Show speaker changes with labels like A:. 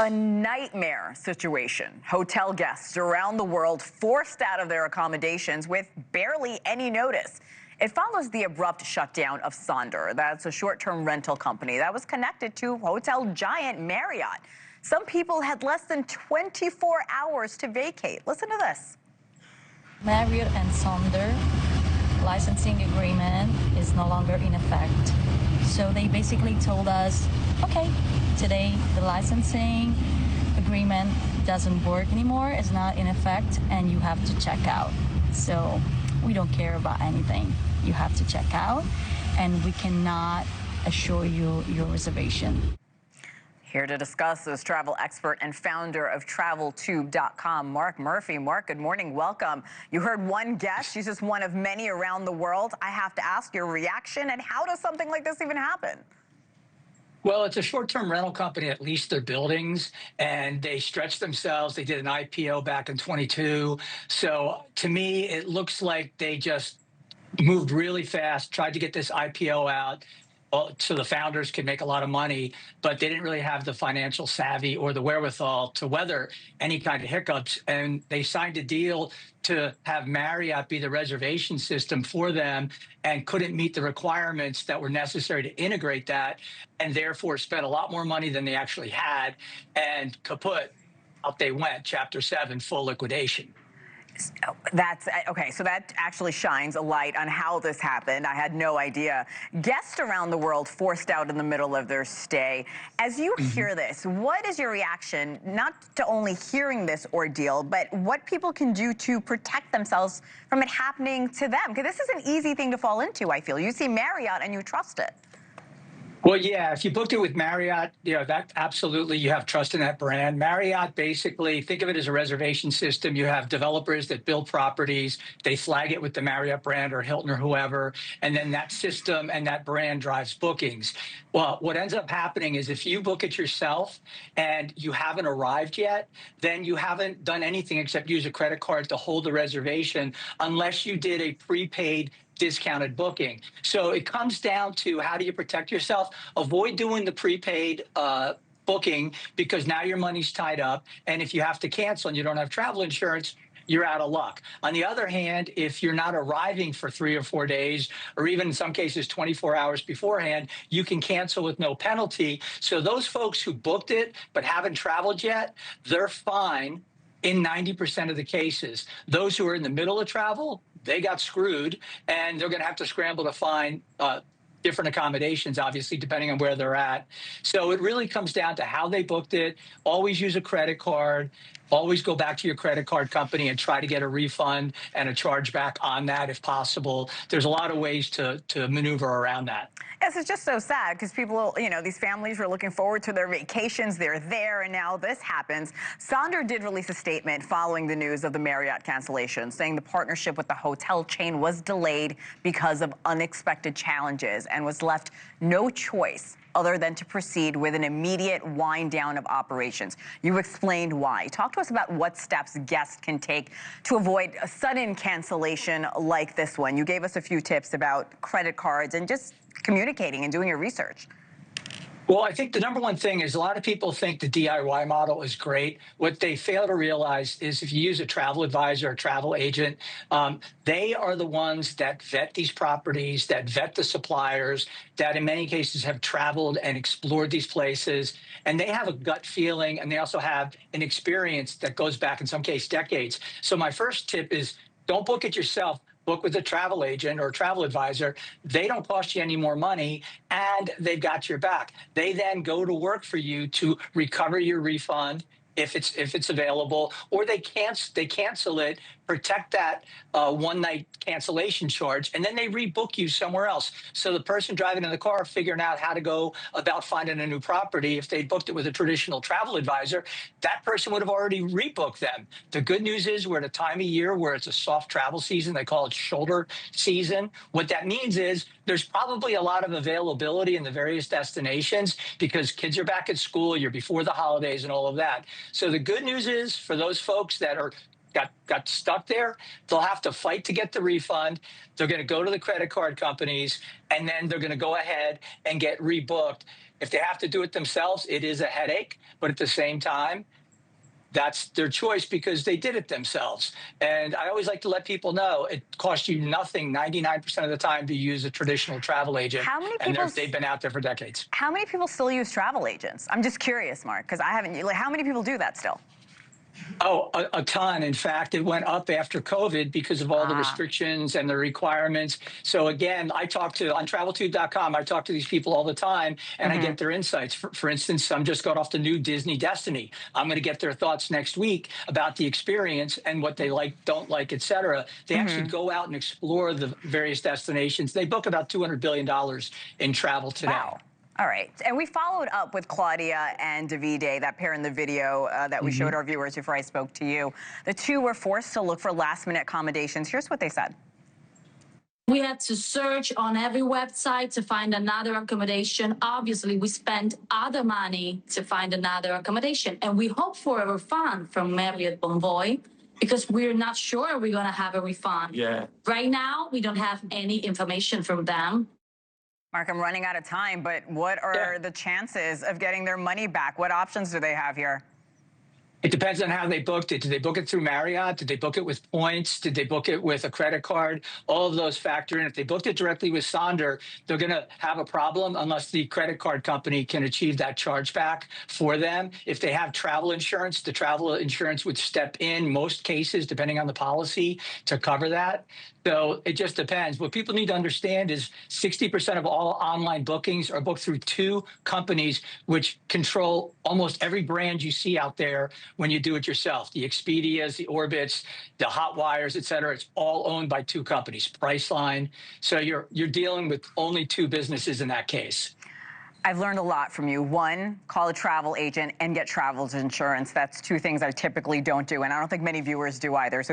A: A nightmare situation. Hotel guests around the world forced out of their accommodations with barely any notice. It follows the abrupt shutdown of Sonder. That's a short-term rental company that was connected to hotel giant Marriott. Some people had less than 24 hours to vacate. Listen to this.
B: Marriott and Sonder licensing agreement is no longer in effect. So they basically told us, okay, today the licensing agreement doesn't work anymore, it's not in effect, and you have to check out. So we don't care about anything. You have to check out, and we cannot assure you your reservation.
A: Here to discuss is travel expert and founder of TravelTube.com, Mark Murphy. Mark, good morning. Welcome. You heard one guest. She's just one of many around the world. I have to ask your reaction, and how does something like this even happen?
C: Well, it's a short-term rental company that leased their buildings, and they stretched themselves. They did an IPO back in 22. So to me, it looks like they just moved really fast, tried to get this IPO out, so the founders could make a lot of money, but they didn't really have the financial savvy or the wherewithal to weather any kind of hiccups. And they signed a deal to have Marriott be the reservation system for them, and couldn't meet the requirements that were necessary to integrate that, and therefore spent a lot more money than they actually had. And kaput, out they went, Chapter 7, full liquidation.
A: That's okay. So that actually shines a light on how this happened. I had no idea. Guests around the world forced out in the middle of their stay. As you hear this, what is your reaction, not to only hearing this ordeal, but what people can do to protect themselves from it happening to them? Because this is an easy thing to fall into, I feel. You see Marriott and you trust it.
C: Well, yeah, if you booked it with Marriott, that absolutely, you have trust in that brand. Marriott, basically, think of it as a reservation system. You have developers that build properties. They flag it with the Marriott brand or Hilton or whoever, and then that system and that brand drives bookings. Well, what ends up happening is if you book it yourself and you haven't arrived yet, then you haven't done anything except use a credit card to hold the reservation, unless you did a prepaid discounted booking. So it comes down to, how do you protect yourself? Avoid doing the prepaid booking, because now your money's tied up. And if you have to cancel and you don't have travel insurance, you're out of luck. On the other hand, if you're not arriving for 3 or 4 days, or even in some cases 24 hours beforehand, you can cancel with no penalty. So those folks who booked it but haven't traveled yet, they're fine in 90% of the cases. Those who are in the middle of travel, they got screwed, and they're going to have to scramble to find different accommodations, obviously, depending on where they're at. So it really comes down to how they booked it. Always use a credit card. Always go back to your credit card company and try to get a refund and a chargeback on that if possible. There's a lot of ways to maneuver around that.
A: Yes, it's just so sad because people, these families were looking forward to their vacations. They're there, and now this happens. Sonder did release a statement following the news of the Marriott cancellation, saying the partnership with the hotel chain was delayed because of unexpected challenges and was left no choice other than to proceed with an immediate wind down of operations. You explained why. Talk to us about what steps guests can take to avoid a sudden cancellation like this one. You gave us a few tips about credit cards and just communicating and doing your research.
C: Well, I think the number one thing is, a lot of people think the DIY model is great. What they fail to realize is, if you use a travel advisor or travel agent, they are the ones that vet these properties, that vet the suppliers, that in many cases have traveled and explored these places. And they have a gut feeling, and they also have an experience that goes back, in some cases, decades. So my first tip is, don't book it yourself. Book with a travel agent or a travel advisor. They don't cost you any more money, and they've got your back. They then go to work for you to recover your refund if it's available, or they cancel it, protect that one-night cancellation charge, and then they rebook you somewhere else. So the person driving in the car figuring out how to go about finding a new property, if they booked it with a traditional travel advisor, that person would have already rebooked them. The good news is, we're at a time of year where it's a soft travel season. They call it shoulder season. What that means is, there's probably a lot of availability in the various destinations because kids are back at school, you're before the holidays and all of that. So the good news is, for those folks that got stuck there, they'll have to fight to get the refund. They're going to go to the credit card companies, and then they're going to go ahead and get rebooked. If they have to do it themselves, it is a headache. But at the same time, that's their choice because they did it themselves. And I always like to let people know it costs you nothing 99% of the time to use a traditional travel agent.
A: How many
C: and
A: people
C: they've been out there for decades.
A: How many people still use travel agents? I'm just curious, Mark, because I haven't. Like, how many people do that still?
C: Oh, a ton. In fact, it went up after COVID because of all the restrictions and the requirements. So again, on traveltube.com, I talk to these people all the time and I get their insights. For instance, I'm just got off the new Disney Destiny. I'm going to get their thoughts next week about the experience and what they like, don't like, et cetera. They actually go out and explore the various destinations. They book about $200 billion in travel today.
A: Wow. All right. And we followed up with Claudia and Davide, that pair in the video that we showed our viewers before I spoke to you. The two were forced to look for last-minute accommodations. Here's what they said.
B: We had to search on every website to find another accommodation. Obviously, we spent other money to find another accommodation. And we hope for a refund from Marriott Bonvoy because we're not sure we're going to have a refund.
D: Yeah.
B: Right now, we don't have any information from them.
A: Mark, I'm running out of time, but what are the chances of getting their money back? What options do they have here?
C: It depends on how they booked it. Did they book it through Marriott? Did they book it with points? Did they book it with a credit card? All of those factor in. If they booked it directly with Sonder, they're going to have a problem unless the credit card company can achieve that chargeback for them. If they have travel insurance, the travel insurance would step in most cases, depending on the policy, to cover that. So it just depends. What people need to understand is 60% of all online bookings are booked through two companies, which control almost every brand you see out there when you do it yourself. The Expedias, the Orbits, the Hotwires, et cetera. It's all owned by two companies, Priceline. So you're dealing with only two businesses in that case.
A: I've learned a lot from you. One, call a travel agent and get travel insurance. That's two things I typically don't do, and I don't think many viewers do either. So